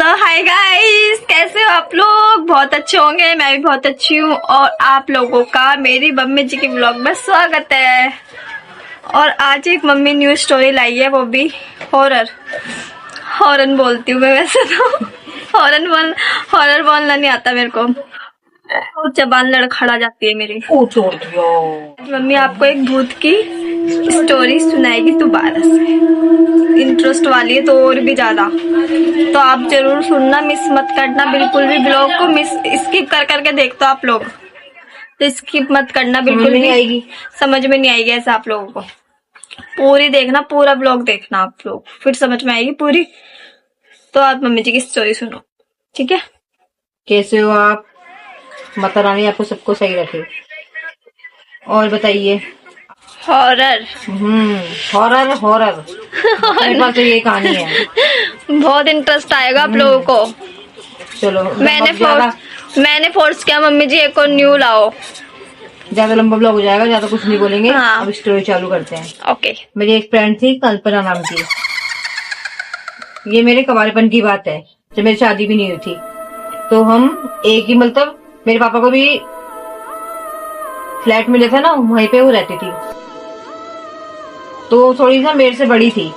सो hi guys, कैसे हो आप लोग? बहुत अच्छे होंगे, मैं भी बहुत अच्छी हूँ। और आप लोगों का मेरी मम्मी जी की ब्लॉग में स्वागत है। और आज एक मम्मी न्यू स्टोरी लाई है, वो भी हॉरर। हॉरर बोलती हूँ मैं वैसे तो हॉरर बोलना नहीं आता मेरे को, और जबान लड़खड़ा जाती है मेरी। मम्मी आपको एक भूत की स्टोरी सुनाएगी दोबारा से, इंटरेस्ट वाली है तो और भी ज्यादा। तो आप जरूर सुनना, मिस मत करना बिल्कुल भी। ब्लॉग को मिस स्किप कर करके देखते हो आप लोग तो स्किप मत करना बिल्कुल भी, आएगी समझ में नहीं आएगी ऐसा आप लोगों को। पूरी देखना, पूरा ब्लॉग देखना आप लोग, फिर समझ में आएगी पूरी। तो आप मम्मी जी की स्टोरी सुनो, ठीक है? कैसे हो आप? माता रानी आपको सबको सही रखे। और बताइए। हॉरर हॉरर हॉरर मेरे पास तो ये कहानी है। बहुत इंटरेस्ट आएगा आप लोगों को। चलो, मैंने फोर्स किया मम्मी जी एक और न्यू लाओ। ज्यादा लंबा ब्लॉग हो जाएगा, ज्यादा कुछ नहीं बोलेंगे। हाँ। अब स्टोरी चालू करते हैं। ओके। मेरी एक फ्रेंड थी कल्पना नाम की। ये मेरे कवारेपन की बात है, जब मेरी शादी भी नहीं हुई थी। तो हम एक ही, मतलब मेरे पापा को भी फ्लैट मिले थे ना, वहीं पे वो रहती थी। तो थोड़ी सा मेरे से बड़ी थी,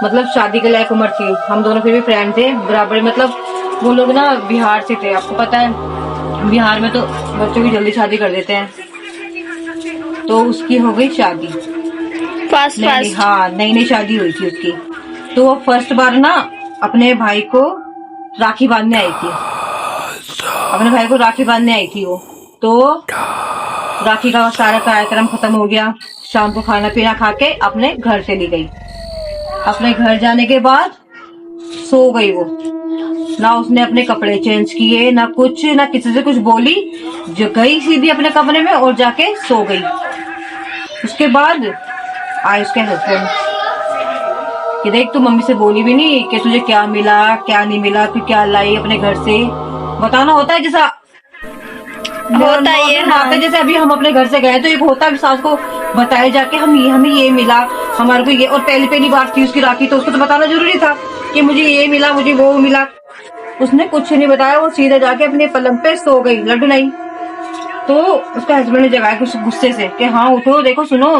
मतलब शादी के लायक उम्र थी। हम दोनों फिर भी फ्रेंड थे बराबर। मतलब वो लोग ना बिहार से थे, आपको पता है बिहार में तो बच्चों की जल्दी शादी कर देते हैं। तो उसकी हो गई शादी फास्ट। हाँ, नई शादी हुई थी उसकी। तो वो फर्स्ट बार ना अपने भाई को राखी बांधने आई थी। वो तो राखी का सारा कार्यक्रम खत्म हो गया। शाम को खाना पीना खा के अपने घर चली गई। अपने घर जाने के बाद सो गई वो। ना उसने अपने कपड़े चेंज किए, ना कुछ, ना किसी से कुछ बोली। जो गई सीधी अपने कमरे में और जाके सो गई। उसके बाद आए उसके हस्बैंड कि देख, तू मम्मी से बोली भी नहीं कि तुझे क्या मिला क्या नहीं मिला, तू क्या लाई अपने घर से। बताना होता है, जैसा होता है ये। हाँ। जैसे अभी हम अपने घर से गए तो एक होता है सास को बताए जाके हमें ये मिला, हमारे को ये। और पहली बार थी उसकी राखी, तो उसको तो बताना जरूरी था कि मुझे ये मिला, मुझे वो मिला। उसने कुछ नहीं बताया, वो सीधे जाके अपने पलंग पे सो गई, लड्डू नहीं। तो उसका हस्बैंड ने जगाया कुछ गुस्से से कि हाँ उठो, देखो सुनो,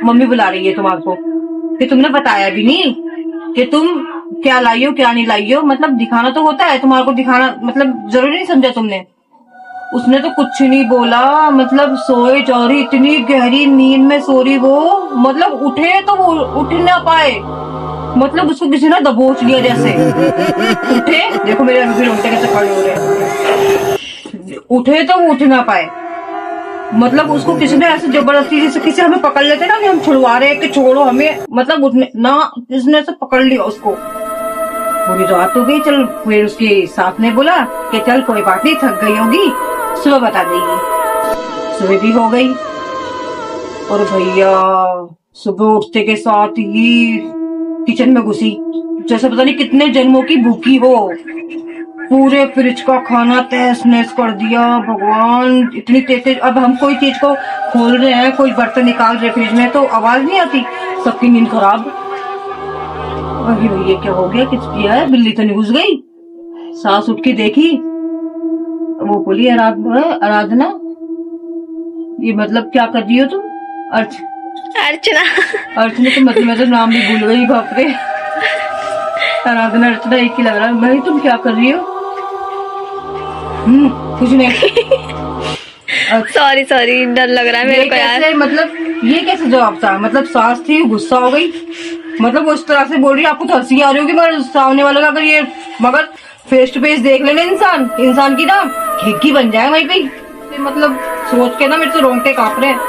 मम्मी बुला रही है तुम्हारे, कि तुमने बताया भी नहीं कि तुम क्या लाई हो क्या नहीं लाई हो। मतलब दिखाना तो होता है, तुम्हारे को दिखाना मतलब जरूरी नहीं समझा तुमने। उसने तो कुछ नहीं बोला, मतलब सोए जा रही, इतनी गहरी नींद में सो रही वो। मतलब उठे तो वो उठ ना पाए, मतलब उसको किसी ने दबोच लिया जैसे। उठे, देखो मेरे अभी रोंगटे कैसे खड़े हो रहे हैं। उठे तो वो उठ ना पाए, मतलब उसको किसी ने ऐसे जबरदस्ती, जैसे किसी हमें पकड़ लेते ना कि हम छुड़वा रहे हैं कि छोड़ो हमें, मतलब उठने ना, किसने ऐसे पकड़ लिया उसको। पूरी रात हो गई। चल, फिर उसके साथ ने बोला कि चल कोई बात नहीं, थक गई होगी, सुबह बता देगी। सुबह भी हो गई। और भैया सुबह उठते के साथ ही किचन में घुसी, जैसे पता नहीं कितने जन्मों की भूखी हो। पूरे फ्रिज का खाना तहस नहस कर दिया। भगवान, इतनी तेज। अब हम कोई चीज को खोल रहे हैं, कोई बर्तन निकाल रहे फ्रिज में, तो आवाज नहीं आती, सबकी नींद खराब। वही भैया क्या हो गया, किस किया है, बिल्ली तो नहीं घुस गई। सास उठ के देखी, वो बोली आराधना, ये मतलब क्या कर रही हो तुम? अर्चना तो मतलब मैं तो नाम भी भूल गई, बाप रे। आराधना अर्चना एक ही लग रहा है। भाई तुम क्या कर रही हो? कुछ नहीं। सॉरी डर लग रहा है मेरे को यार। मतलब ये कैसे जवाब था? मतलब सास थी, गुस्सा हो गई, मतलब वो इस तरह से बोल रही है। आपको तो हंसी आ रही होगी, मगर सामने वाले का अगर ये मगर फेस टू फेस देख लेना इंसान की ना खिड़की बन जाए वहीं पे। मतलब सोच के ना मेरे तो रोंगटे कांप रहे हैं।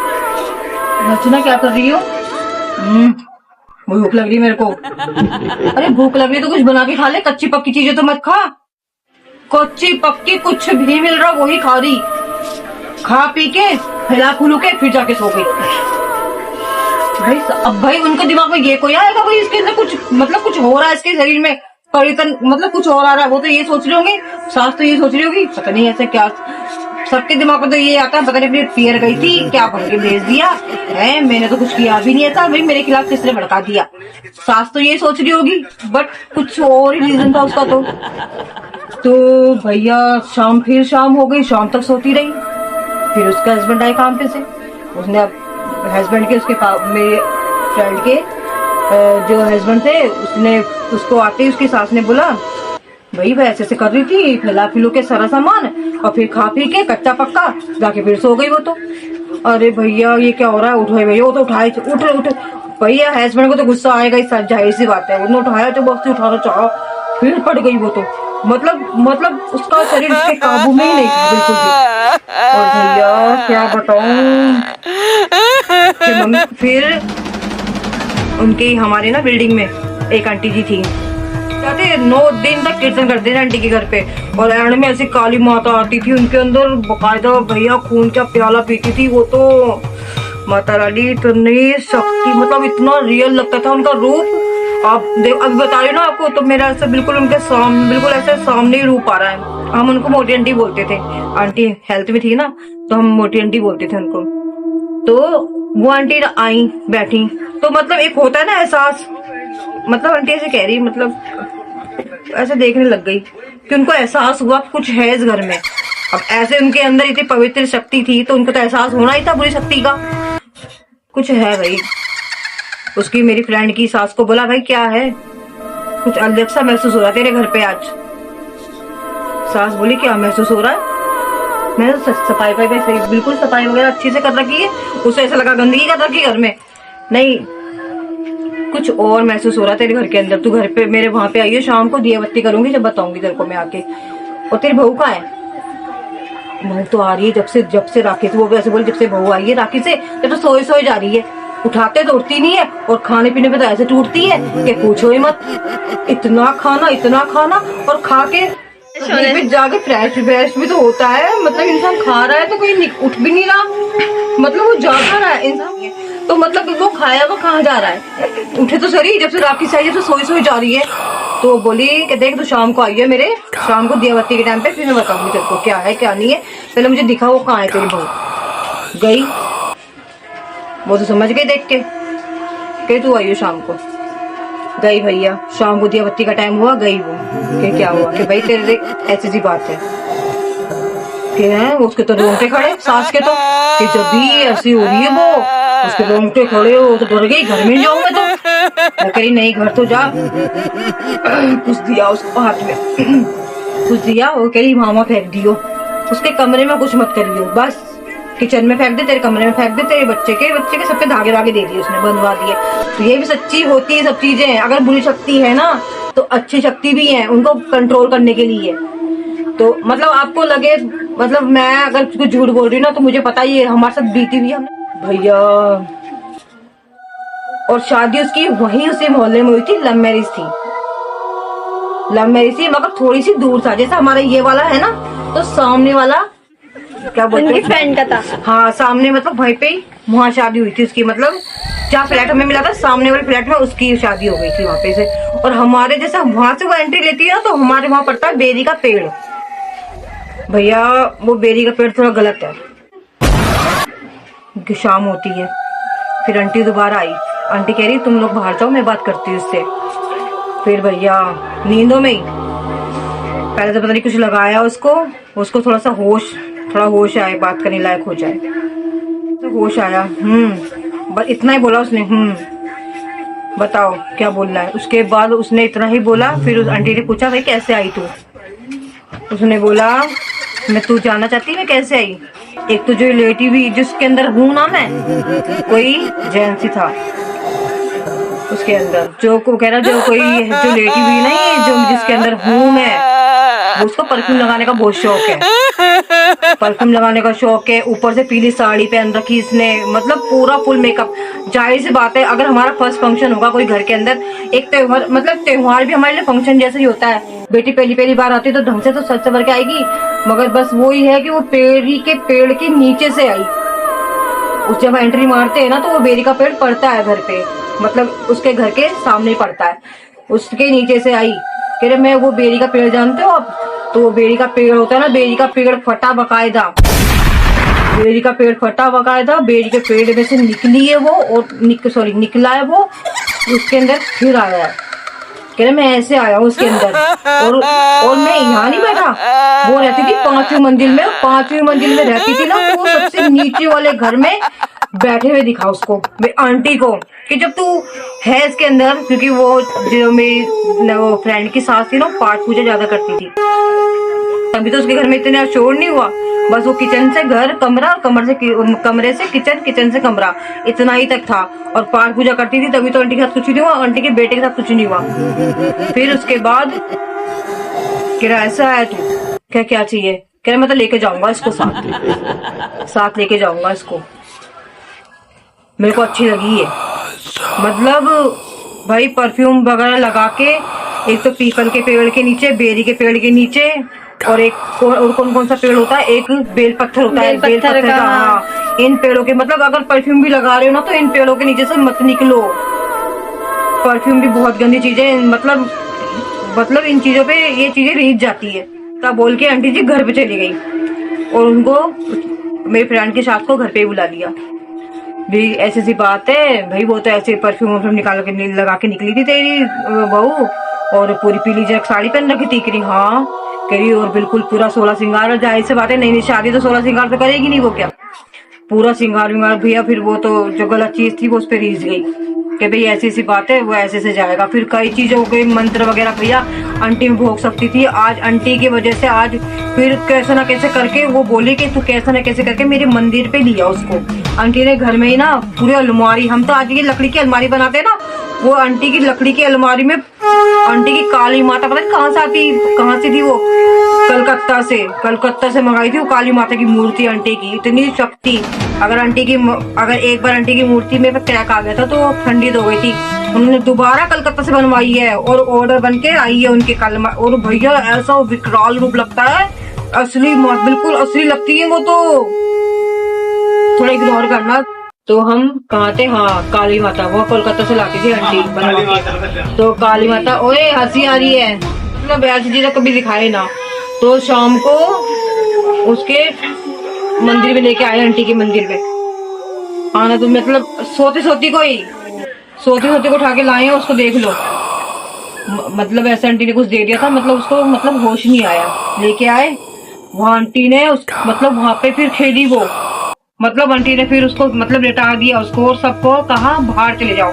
रचना क्या कर रही हो? भूख लग रही मेरे को। अरे भूख लग रही तो कुछ बना के खा ले, कच्ची पक्की चीजें तो मत खा। कच्ची पक्की कुछ भी मिल रहा वही खा रही। खा पी के हिला खुलू के फिर जाके सो गई। भाई अब भाई उनके दिमाग में ये कोई आएगा भाई इसके अंदर कुछ, मतलब कुछ हो रहा है इसके शरीर में, परिवर्तन, मतलब कुछ और आ रहा है। वो तो ये सोच रहे होंगे, सास तो ये सोच रही होगी, पता नहीं ऐसे क्या सबके दिमाग में तो ये आता है पता नहीं अपनी पियर गई थी क्या भर के भेज दिया है, मैंने तो कुछ किया भी नहीं था भाई, मेरे खिलाफ किसने भड़का दिया। सास तो ये सोच रही होगी बट कुछ और ही रीजन था उसका। तो भैया फिर शाम हो गई, शाम तक सोती रही। फिर उसका हस्बैंड आए काम पे से, उसने अब हस्बैंड के उसके मेरे फ्रेंड के जो हस्बैंड थे उसने उसको आते ही उसकी सास ने बोला भाई वह ऐसे कर रही थी, फैला फिलू के सारा सामान और फिर खा पी के कच्चा पक्का जाके फिर सो गई वो तो। अरे भैया ये क्या हो रहा है, उठो भैया, वो तो उठाए उठ भैया, हस्बैंड को तो गुस्सा आएगा ही, जाहिर सी बात है। उन्होंने उठाया तो बस उठाना चाहा, फिर पड़ गई वो तो। मतलब उसका शरीर उसके काबू में ही नहीं था बिल्कुल भी। और भैया क्या बताऊं, फिर उनकी हमारे ना बिल्डिंग में एक आंटी जी थी, जाते 9 दिन तक कीर्तन करते थे आंटी के घर पे, और एंड में ऐसी काली माता आती थी उनके अंदर बकायदा भैया खून का प्याला पीती थी वो तो। माता रानी इतनी शक्ति, मतलब इतना रियल लगता था उनका रूप। आप देख अभी बता रही हो ना आपको, तो मेरा ऐसा बिल्कुल उनके सामने, बिल्कुल ऐसे सामने ही रूप आ रहा है। हम उनको मोटी आंटी बोलते थे, आंटी हेल्थ में थी ना तो हम मोटी आंटी बोलते थे उनको। तो वो आंटी आई बैठी, तो मतलब एक होता है ना एहसास, मतलब आंटी ऐसे कह रही, मतलब ऐसे देखने लग गई कि उनको एहसास हुआ कुछ है इस घर में। अब ऐसे उनके अंदर इतनी पवित्र शक्ति थी तो उनको तो एहसास होना ही था बुरी शक्ति का, कुछ है भाई। उसकी मेरी फ्रेंड की सास को बोला भाई क्या है, कुछ अलग सा महसूस हो रहा है तेरे घर पे आज। सास बोली क्या महसूस हो रहा है, मैंने तो सफाई बिल्कुल सफाई वगैरह अच्छी से कर रखी है, उसे ऐसा लगा गंदगी कर रखी घर में, नहीं कुछ और महसूस हो रहा है तेरे घर के अंदर। तू घर पे मेरे वहां पे आई है, शाम को दिया बत्ती करूंगी जब बताऊंगी तेरे को मैं आके। और तेरी बहू कहाँ है? बहू तो आ रही है जब से राखी से, वो भी ऐसे बोली जब से बहू आई है राखी से तो सोए जा रही है, उठाते तो उठती नहीं है और खाने पीने पे तो ऐसे टूटती है कि पूछो ही मत। इतना खाना और खा के पे जाके फ्रेश भी तो होता है, मतलब इंसान खा रहा है तो कोई उठ भी नहीं रहा, मतलब वो जा रहा है इंसान, तो मतलब वो खाया वो कहाँ जा रहा है, उठे तो सही जब से राखी से आई, जब से सोई जा रही है। तो बोली कि देख तू शाम को आई है मेरे, शाम को दिया बत्ती के टाइम पे फिर मैं बताऊंगी तेरे को क्या है क्या नहीं है, पहले मुझे दिखा वो कहाँ है तेरी बहू। गई वो तो समझ गई देख के तू आई हो शाम को। गई भैया, शाम को दिया बत्ती का टाइम हुआ, गई वो कि क्या हुआ कि भाई तेरे ऐसी सी बात है कि है, उसके तो रोंगटे खड़े सास के, तो कि जब भी ऐसी हो रही है वो उसके रोंगटे खड़े हो तो डर गई, घर में जाऊंगा तो मैं कह रही नहीं घर तो जा। कुछ दिया उसको हाथ में, कुछ दिया, वो कह रही मामा फेंक दियो उसके कमरे में, कुछ मत करियो, बस किचन में फेंक दे, तेरे कमरे में फेंक दे, तेरे बच्चे के सब पे धागे दे दिए उसने, बंधवा दिए। तो ये भी सच्ची होती है सब चीजें, अगर बुरी शक्ति है ना तो अच्छी शक्ति भी है उनको कंट्रोल करने के लिए। तो मतलब आपको लगे, मतलब मैं अगर कुछ झूठ बोल रही हूँ ना तो मुझे पता ही है, हमारे साथ बीती हुई हमने भैया। और शादी उसकी वही उसी मोहल्ले में हुई थी, लव मैरिज थी मगर थोड़ी सी दूर था, जैसा हमारा ये वाला है ना, तो सामने वाला क्या बोलते हैं फ्रेंड का था, हाँ सामने, मतलब वहीं पे वहाँ शादी हुई थी उसकी, मतलब जहाँ फ्लैट हमें मिला था सामने वाले फ्लैट में उसकी शादी हो गई थी वहाँ पे से। और हमारे जैसा वहां से वो एंट्री लेती है ना तो हमारे वहाँ पड़ता है बेरी का पेड़। भैया वो बेरी का पेड़ थोड़ा गलत है। शाम होती है, फिर आंटी दोबारा आई, आंटी कह रही तुम लोग बाहर जाओ मैं बात करती हूँ उससे। फिर भैया नींदों में ही पहले तो पता नहीं कुछ लगाया उसको थोड़ा होश आए, बात करने लायक हो जाए, तो होश आया। बस इतना ही बोला उसने, बताओ क्या बोलना है। उसके बाद उसने इतना ही बोला। फिर उस आंटी ने पूछा भाई कैसे आई तू? उसने बोला मैं तू जानना चाहती मैं कैसे आई? एक तो जो लेटी हुई जिसके अंदर हूँ ना मैं, कोई जेंट्स था उसके अंदर, जो कह रहा जो लेटी हुई नहीं, जो जिसके अंदर हूँ मैं, उसको परफ्यूम लगाने का बहुत शौक है, परफ्यूम लगाने का शौक है। ऊपर से पीली साड़ी पहन रखी इसने, मतलब पूरा फुल मेकअप। जाहिर सी बात है अगर हमारा फर्स्ट फंक्शन होगा कोई घर के अंदर, एक त्योहार, मतलब त्योहार भी हमारे लिए फंक्शन जैसा ही होता है। बेटी पहली बार आती है तो ढंग से तो सज सवर के आएगी, मगर बस वो ही है कि वो पेड़ के नीचे से आई। उस जब एंट्री मारते हैं ना तो वो बेरी का पेड़ पड़ता है घर पे, मतलब उसके घर के सामने पड़ता है, उसके नीचे से आई। कह रहे मैं वो बेरी का पेड़ जानते हो आप? तो वो बेरी का पेड़ होता है ना, बेरी का पेड़ फटा बकायदा बेरी का पेड़ फटा हुआ था, बेरी के पेड़ में से निकली है वो और निकला है वो, उसके अंदर फिर आया है। कह रहे मैं ऐसे आया हूँ उसके अंदर, और मैं यहाँ नहीं बैठा। वो रहती थी 5वीं मंजिल में, 5वीं मंजिल में रहती थी ना, तो वो सबसे नीचे वाले घर में बैठे हुए दिखा उसको, आंटी को, कि जब तू है इसके अंदर, क्योंकि वो जो मेरी वो फ्रेंड की सास थी ना, पाठ पूजा ज्यादा करती थी, तभी तो उसके घर में इतना शोर नहीं हुआ। बस वो किचन से घर, कमरा, कमरे से किचन, किचन से कमरा, इतना ही तक था। और पाठ पूजा करती थी, तभी तो आंटी के साथ कुछ नहीं हुआ, आंटी के बेटे के साथ कुछ नहीं हुआ। फिर उसके बाद कह रहा ऐसा है तू, क्या चाहिए? कह रहा मैं तो लेके जाऊंगा इसको, साथ लेके जाऊंगा इसको, मेरे को अच्छी लगी है। मतलब भाई परफ्यूम वगैरह लगा के, एक तो पीपल के पेड़ के नीचे, बेरी के पेड़ के नीचे, और एक और कौन सा पेड़ होता है, एक बेल पत्थर होता है, बेल पत्थर का, हाँ। इन पेड़ों के, मतलब अगर परफ्यूम भी लगा रहे हो ना, तो इन पेड़ों के नीचे से मत निकलो। परफ्यूम भी बहुत गंदी चीज है, मतलब इन चीजों पे ये चीजें रीझ जाती है। तब बोल के आंटी जी घर पे चली गई, और उनको, मेरी फ्रेंड के साथ को घर पे ही बुला लिया। भी ऐसी बात है भाई, वो तो ऐसे परफ्यूम निकाल के लगा के निकली थी तेरी बहू, और पूरी पीली जग साड़ी पहन रखी थी। करी हाँ, करी, और बिल्कुल पूरा 16 श्रृंगार। जाहिर से बात है, नहीं शादी तो 16 श्रृंगार तो करेगी नहीं वो, क्या पूरा श्रृंगार विंगार भैया। फिर वो तो जो गलत चीज थी वो उस पर रीझ गई कि भाई ऐसी बात है, वो ऐसे से जाएगा। फिर कई चीजों के मंत्र वगैरह भैया आंटी में भोग सकती थी। आज आंटी की वजह से आज फिर कैसे ना कैसे करके वो बोली कि तू कैसे ना कैसे करके मेरे मंदिर पे लिया उसको। आंटी ने घर में ही ना पूरी अलमारी, हम तो आज की लकड़ी की अलमारी बनाते हैं ना, वो आंटी की लकड़ी की अलमारी में आंटी की काली माता, पता नहीं कहाँ से थी वो, कलकत्ता से मंगाई थी वो काली माता की मूर्ति। आंटी की इतनी शक्ति, अगर एक बार आंटी की मूर्ति में क्रैक आ गया था तो ठंडी हो गई थी। उन्होंने दोबारा कलकत्ता से बनवाई है, और ऑर्डर बन के आई है उनके कल। और भैया ऐसा विकराल रूप लगता है, असली, बिल्कुल असली लगती है वो तो। थोड़ा इग्नोर करना। तो हम कहाँ थे, हाँ काली माता, वो कोलकाता से लाती थी आंटी बनवा के। तो काली माता, ओए हंसी आ रही है, मतलब ऐसी चीजें कभी दिखाए ना। तो शाम को उसके मंदिर में लेके आए, आंटी के मंदिर में आना, तो मतलब सोती को उठा के लाए, उसको देख लो, मतलब ऐसे आंटी ने कुछ दे दिया था, मतलब उसको मतलब होश नहीं आया। लेके आए वहाँ, आंटी ने मतलब वहां पे फिर खेली वो, मतलब आंटी ने फिर उसको मतलब लेटा दिया उसको, और सबको कहा बाहर चले जाओ।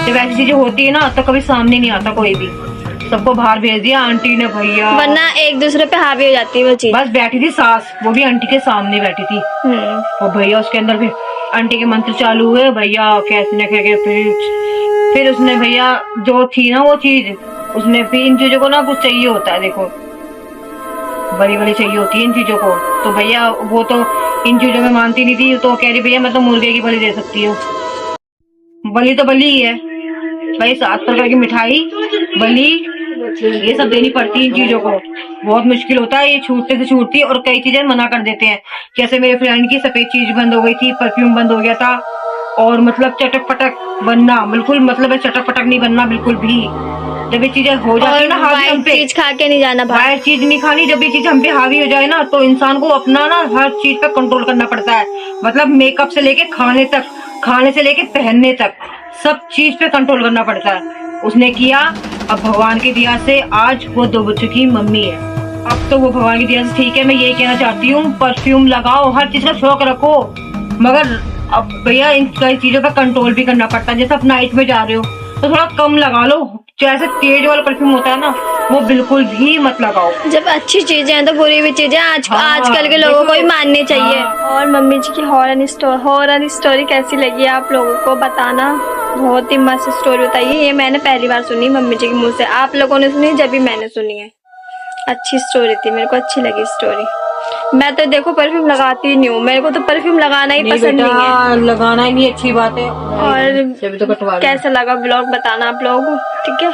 जब ऐसी चीजें होती है ना, तो कभी सामने नहीं आता कोई भी, सबको बाहर भेज दिया आंटी ने भैया, वरना एक दूसरे पे हावी हो जाती है वो चीज। बस बैठी थी सास, वो भी आंटी के सामने बैठी थी, और भैया उसके अंदर फिर आंटी के मंत्र चालू हुए भैया, कैसे न कैसे। फिर उसने भैया जो थी ना वो चीज, उसने फिर इन चीजों को ना कुछ चाहिए होता है, देखो बड़ी चाहिए होती है इन चीजों को। तो भैया वो तो इन चीजों में मानती नहीं थी, तो कह रही भैया मैं तो मुर्गे की बलि दे सकती हूँ। बलि तो बलि ही है भाई, 7 प्रकार की मिठाई, बलि, ये सब देनी पड़ती है इन चीजों को। बहुत मुश्किल होता है ये, छूटते से छूटती है, और कई चीजें मना कर देते हैं। जैसे मेरे फ्रेंड की सफेद चीज बंद हो गई थी, परफ्यूम बंद हो गया था, और मतलब चटक पटक बनना, बिल्कुल मतलब चटक पटक नहीं बनना बिल्कुल भी। जब ये चीजें हो जाती है ना हावी हम पे, चीज खा के नहीं जाना, बाहर चीज नहीं खानी। जब ये चीज हम पे हावी हो जाए ना, तो इंसान को अपना ना हर चीज पे कंट्रोल करना पड़ता है, मतलब मेकअप से लेके खाने तक, खाने से लेके पहनने तक, सब चीज पे कंट्रोल करना पड़ता है। उसने किया, अब भगवान की दया से आज वो 2 बच्चों की मम्मी है। अब तो वो भगवान की दया से ठीक है। मैं यही कहना चाहती हूँ, परफ्यूम लगाओ, हर चीज का शौक रखो, मगर अब भैया इन कई चीजों पर कंट्रोल भी करना पड़ता है। जैसे आप नाइट में जा रहे हो तो थोड़ा कम लगा लो, जैसे तेज वाला परफ्यूम होता है ना, वो बिल्कुल भी मत लगाओ। जब अच्छी चीजें हैं तो बुरी भी चीजें आजकल के लोगों को भी माननी चाहिए। और मम्मी जी की हॉरर स्टोरी कैसी लगी आप लोगों को बताना, बहुत ही मस्त स्टोरी बताइए। ये मैंने पहली बार सुनी मम्मी जी के मुंह से, आप लोगों ने सुनी जब भी मैंने सुनी है। अच्छी स्टोरी थी, मेरे को अच्छी लगी स्टोरी। मैं तो देखो परफ्यूम लगाती नहीं हूँ, मेरे को तो परफ्यूम लगाना ही पसंद नहीं है। लगाना ही नहीं अच्छी बात है। और तो कैसा लगा ब्लॉग बताना आप लोग, ठीक है।